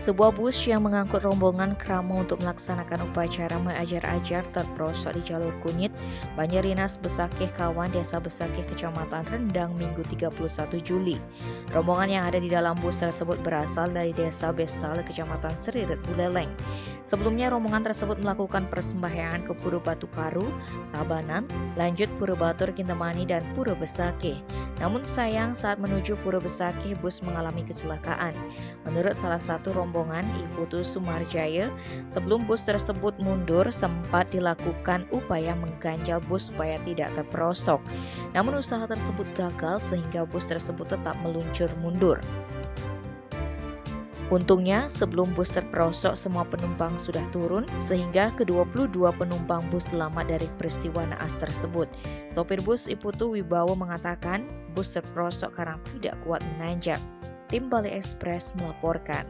Sebuah bus yang mengangkut rombongan Kramo untuk melaksanakan upacara mengajar-ajar terperosok di jalur Kunyit, Banjarinas, Besakih, Kawan, Desa Besakih, Kecamatan Rendang, Minggu 31 Juli. Rombongan yang ada di dalam bus tersebut berasal dari Desa Bestale, Kecamatan Seriret, Buleleng. Sebelumnya rombongan tersebut melakukan persembahyaan ke Pura Batu Karu, Tabanan, lanjut Pura Batur, Kintamani, dan Pura Besakih. Namun sayang saat menuju Pura Besakih bus mengalami kecelakaan. Menurut salah satu rombongan Iputu Sumarjaya, sebelum bus tersebut mundur sempat dilakukan upaya mengganjal bus supaya tidak terperosok. Namun usaha tersebut gagal sehingga bus tersebut tetap meluncur mundur. Untungnya sebelum bus terperosok semua penumpang sudah turun sehingga ke-22 penumpang bus selamat dari peristiwa naas tersebut. Sopir bus Iputu Wibawa mengatakan bus terperosok karena tidak kuat menanjak. Tim Bali Express melaporkan.